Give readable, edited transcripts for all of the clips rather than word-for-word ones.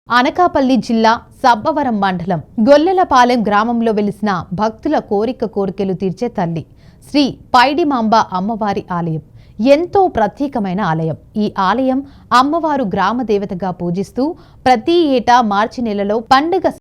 అనకాపల్లి జిల్లా సబ్బవరం మండలం గొల్లెలపాలెం గ్రామంలో వెలిసిన భక్తుల కోరికలు తీర్చే తల్లి శ్రీ పైడిమాంబ అమ్మవారి ఆలయం ఎంతో ప్రత్యేకమైన ఆలయం. ఈ ఆలయం అమ్మవారు గ్రామ దేవతగా పూజిస్తూ ప్రతి ఏటా మార్చి నెలలో పండుగ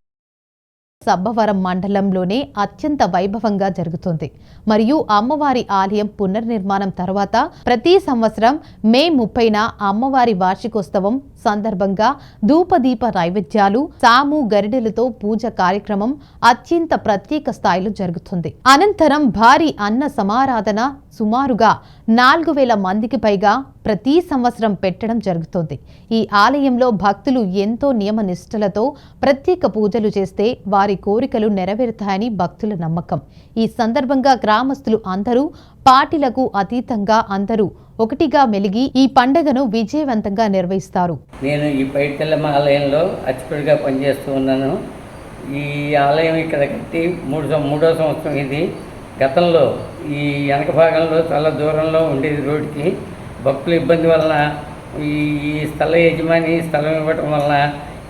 సబ్బవరం మండలంలోనే అత్యంత వైభవంగా జరుగుతుంది. మరియు అమ్మవారి ఆలయం పునర్నిర్మాణం తర్వాత ప్రతి సంవత్సరం మే 30న అమ్మవారి వార్షికోత్సవం సందర్భంగా ధూపదీప నైవేద్యాలు, సాము గరిడెలతో పూజ కార్యక్రమం అత్యంత ప్రత్యేక స్థాయిలో జరుగుతుంది. అనంతరం భారీ అన్న సమారాధన సుమారుగా 4000 మందికి పైగా ప్రతి సంవత్సరం పెట్టడం జరుగుతుంది. ఈ ఆలయంలో భక్తులు ఎంతో నియమ నిష్ఠలతో ప్రత్యేక పూజలు చేస్తే వారి కోరికలు నెరవేరుతాయని భక్తుల నమ్మకం. ఈ సందర్భంగా గ్రామస్తులు అందరూ పార్టీలకు అతీతంగా అందరూ ఒకటిగా మెలిగి ఈ పండుగను విజయవంతంగా నిర్వహిస్తారు. నేను ఈ పైడితల్లమ్మ ఆలయంలో అర్చకుడిగా పనిచేస్తూ ఉన్నాను. ఈ ఆలయం ఇక్కడ కట్టి మూడో సంవత్సరం ఇది. గతంలో ఈ వెనక భాగంలో చాలా దూరంలో ఉండేది రోడ్డుకి. భక్తుల ఇబ్బంది వలన ఈ స్థల యజమాని స్థలం ఇవ్వటం వలన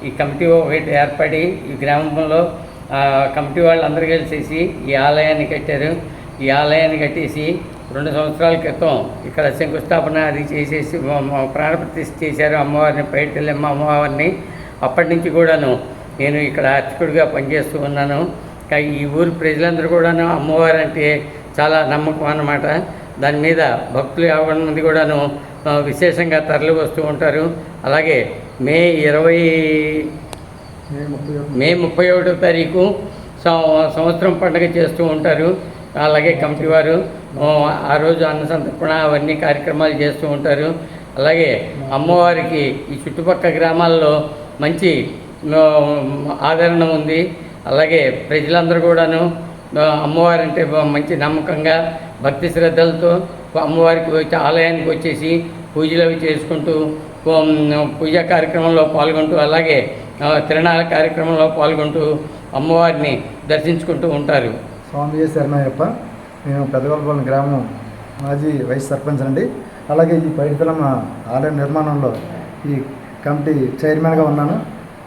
ఈ కమిటీ ఒకటి ఏర్పడి ఈ గ్రామంలో కమిటీ వాళ్ళు అందరూ కలిసేసి ఈ ఆలయాన్ని కట్టారు. ఈ ఆలయాన్ని కట్టేసి 2 సంవత్సరాల క్రితం ఇక్కడ శంకుస్థాపన అది చేసేసి ప్రాణప్రతిష్ఠ చేశారు అమ్మవారిని, పైడితల్లమ్మ అమ్మవారిని. అప్పటి నుంచి కూడాను నేను ఇక్కడ అర్చకుడిగా పనిచేస్తూ ఉన్నాను. ఈ ఊరి ప్రజలందరూ కూడాను అమ్మవారు అంటే చాలా నమ్మకం అన్నమాట. దాని మీద భక్తులు 50 మంది కూడాను విశేషంగా తరలి వస్తూ ఉంటారు. అలాగే మే 31వ తారీఖు సంవత్సరం పండుగ చేస్తూ ఉంటారు. అలాగే కమిటీ వారు ఆ రోజు అన్న సంతర్పణ అవన్నీ కార్యక్రమాలు చేస్తూ ఉంటారు. అలాగే అమ్మవారికి ఈ చుట్టుపక్కల గ్రామాల్లో మంచి ఆదరణ ఉంది. అలాగే ప్రజలందరూ కూడాను అమ్మవారంటే మంచి నమ్మకంగా భక్తి శ్రద్ధలతో అమ్మవారికి వచ్చి ఆలయానికి వచ్చేసి పూజలు అవి చేసుకుంటూ పూజా కార్యక్రమంలో పాల్గొంటూ అలాగే తిరణాల కార్యక్రమంలో పాల్గొంటూ అమ్మవారిని దర్శించుకుంటూ ఉంటారు. స్వామి శరణయ్యప్ప. నేను పెదగొల్లపాలెం గ్రామం మాజీ వైస్ సర్పంచ్ అండి. అలాగే ఈ పైడితల్లమ్మ ఆలయ నిర్మాణంలో ఈ కమిటీ చైర్మన్గా ఉన్నాను.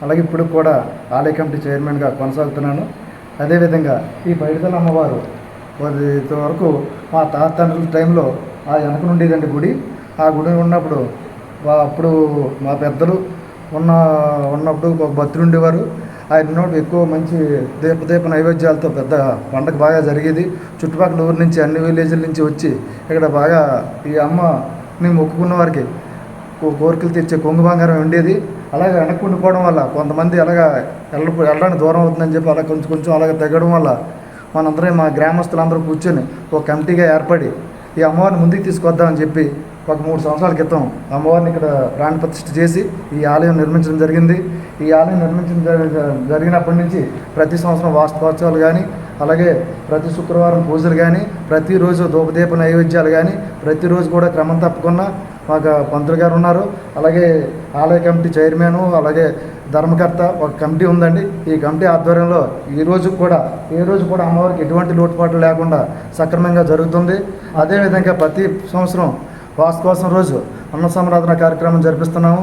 అలాగే ఇప్పుడు కూడా ఆలయ కమిటీ చైర్మన్గా కొనసాగుతున్నాను. అదేవిధంగా ఈ పైడితల్లమ్మ అమ్మవారు వరకు మా తాతల టైంలో ఆ వెనక నుండేదండి గుడి. ఆ గుడి ఉన్నప్పుడు అప్పుడు మా పెద్దలు ఉన్నప్పుడు ఒక భక్తులు ఉండేవారు. ఆయన ఉన్నప్పుడు ఎక్కువ మంచి దీప నైవేద్యాలతో పెద్ద పండగ బాగా జరిగేది. చుట్టుపక్కల ఊరి నుంచి అన్ని విలేజ్ల నుంచి వచ్చి ఇక్కడ బాగా ఈ అమ్మని మొక్కుకున్న వారికి కోరికలు తెచ్చే కొంగు బంగారం ఉండేది. అలాగే వెనక్కి ఉండిపోవడం వల్ల కొంతమంది అలాగా వెళ్ళడానికి దూరం అవుతుందని చెప్పి అలా కొంచెం అలాగే తగ్గడం వల్ల మనందరం మా గ్రామస్తులందరూ కూర్చొని ఒక కమిటీగా ఏర్పడి ఈ అమ్మవారిని ముందుకు తీసుకొద్దామని చెప్పి ఒక 3 సంవత్సరాల క్రితం అమ్మవారిని ఇక్కడ ప్రాణ ప్రతిష్ఠ చేసి ఈ ఆలయం నిర్మించడం జరిగింది. ఈ ఆలయం జరిగినప్పటి నుంచి ప్రతి సంవత్సరం వాస్తవోత్సవాలు కానీ, అలాగే ప్రతి శుక్రవారం పూజలు కానీ, ప్రతిరోజు ధూపదీప నైవేద్యాలు కానీ ప్రతిరోజు కూడా క్రమం తప్పకుండా మాకు పంతులు గారు ఉన్నారు. అలాగే ఆలయ కమిటీ చైర్మన్, అలాగే ధర్మకర్త ఒక కమిటీ ఉందండి. ఈ కమిటీ ఆధ్వర్యంలో ఏ రోజు కూడా అమ్మవారికి ఎటువంటి లోటుపాట్లు లేకుండా సక్రమంగా జరుగుతుంది. అదేవిధంగా ప్రతి సంవత్సరం వాస్తవోత్సవం రోజు అన్న సమారాధన కార్యక్రమం జరిపిస్తున్నాము.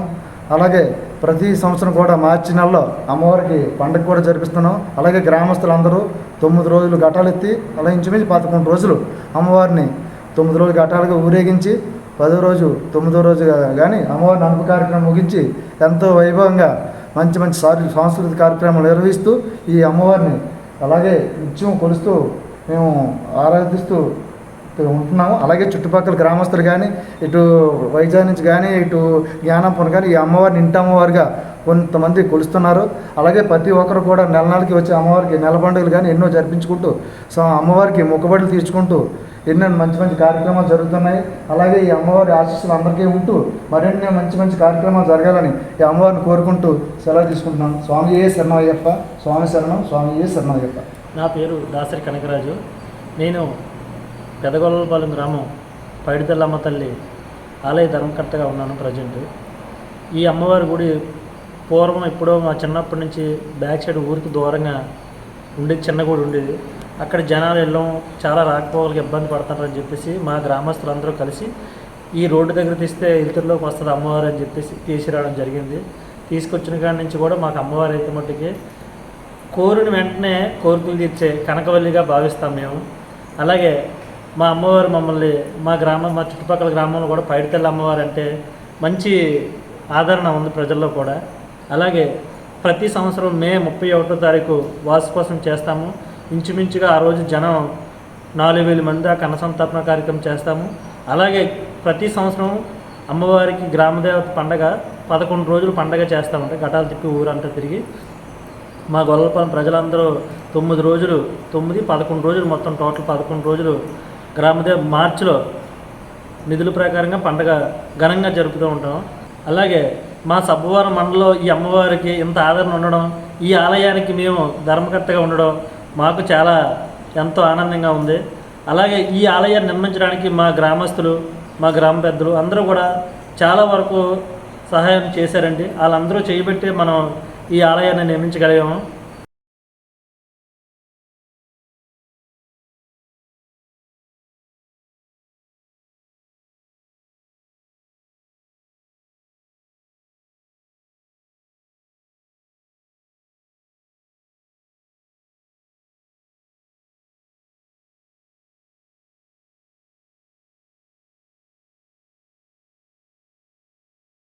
అలాగే ప్రతి సంవత్సరం కూడా మార్చి నెలలో అమ్మవారికి పండుగ కూడా జరిపిస్తున్నాం. అలాగే గ్రామస్తులందరూ 9 రోజులు ఘటాలు ఎత్తి అలా ఇంచుమించి 11 రోజులు అమ్మవారిని 9 రోజులు ఘటాలుగా ఊరేగించి 10వ రోజు 9వ రోజు కానీ అమ్మవారిని అనుపు కార్యక్రమం ముగించి ఎంతో వైభవంగా మంచి సాంస్కృతిక కార్యక్రమాలు నిర్వహిస్తూ ఈ అమ్మవారిని అలాగే నిత్యం కొలుస్తూ మేము ఆరాధిస్తూ ఉంటున్నాము. అలాగే చుట్టుపక్కల గ్రామస్తులు కానీ, ఇటు వైజాగ్ నుంచి కానీ, ఇటు జ్ఞానాపురం కానీ ఈ అమ్మవారిని ఇంటి అమ్మవారిగా కొంతమంది కొలుస్తున్నారు. అలాగే ప్రతి ఒక్కరు కూడా నెలకి వచ్చే అమ్మవారికి నెల పండుగలు కానీ ఎన్నో జరిపించుకుంటూ అమ్మవారికి మొక్కుబడులు తీర్చుకుంటూ ఎన్నో మంచి కార్యక్రమాలు జరుగుతున్నాయి. అలాగే ఈ అమ్మవారి ఆశీస్సులు అందరికీ ఉంటూ మరిన్ని మంచి కార్యక్రమాలు జరగాలని ఈ అమ్మవారిని కోరుకుంటూ సెలవు తీసుకుంటున్నాను. స్వామియే శరణయ్యప్ప. స్వామి శరణం. స్వామియే శరణయ్యప్ప. నా పేరు దాసరి కనకరాజు. నేను పెదగొల్లపాలెం గ్రామం పైడితల్లమ్మ తల్లి ఆలయ ధర్మకర్తగా ఉన్నాను ప్రజెంట్. ఈ అమ్మవారి గుడి పూర్వం ఎప్పుడో మా చిన్నప్పటి నుంచి బ్యాక్ సైడ్ ఊరికి దూరంగా ఉండేది, చిన్న గుడి ఉండేది. అక్కడ జనాలు వెళ్ళడం చాలా రాకపోవాలకి ఇబ్బంది పడుతున్నారని చెప్పేసి మా గ్రామస్తులందరూ కలిసి ఈ రోడ్డు దగ్గర తీస్తే ఇల్తూరులోకి వస్తుంది అమ్మవారు అని చెప్పేసి తీసుకురావడం జరిగింది. తీసుకొచ్చిన కాడి నుంచి కూడా మాకు అమ్మవారు అయితే మట్టుకి కోరిన వెంటనే కోరికలు తీర్చే కనకవల్లిగా భావిస్తాం మేము. అలాగే మా అమ్మవారు మమ్మల్ని మా చుట్టుపక్కల గ్రామంలో కూడా పైడితల్లి అమ్మవారు అంటే మంచి ఆదరణ ఉంది ప్రజల్లో కూడా. అలాగే ప్రతి సంవత్సరం మే 31వ తారీఖు వార్షికోత్సవం చేస్తాము. ఇంచుమించుగా ఆ రోజు జనం 4000 మంది దాకా అన్నసంతర్పణ కార్యక్రమం చేస్తాము. అలాగే ప్రతి సంవత్సరం అమ్మవారికి గ్రామదేవత పండగ 11 రోజులు పండగ చేస్తామంటే ఘటాలు తిప్పి ఊరంతా తిరిగి మా గొల్లపాలెం ప్రజలందరూ 9 రోజులు 11 రోజులు మొత్తం టోటల్ 11 రోజులు మార్చిలో నిధుల ప్రకారంగా పండగ ఘనంగా జరుపుతూ ఉంటాం. అలాగే మా సబ్బవరం మండలంలో ఈ అమ్మవారికి ఇంత ఆదరణ ఉండడం, ఈ ఆలయానికి మేము ధర్మకర్తగా ఉండడం మాకు చాలా ఎంతో ఆనందంగా ఉంది. అలాగే ఈ ఆలయాన్ని నిర్మించడానికి మా గ్రామస్తులు, మా గ్రామ పెద్దలు అందరూ కూడా చాలా వరకు సహాయం చేశారండి. వాళ్ళందరూ చేయబట్టి మనం ఈ ఆలయాన్ని నిర్మించగలిగాము.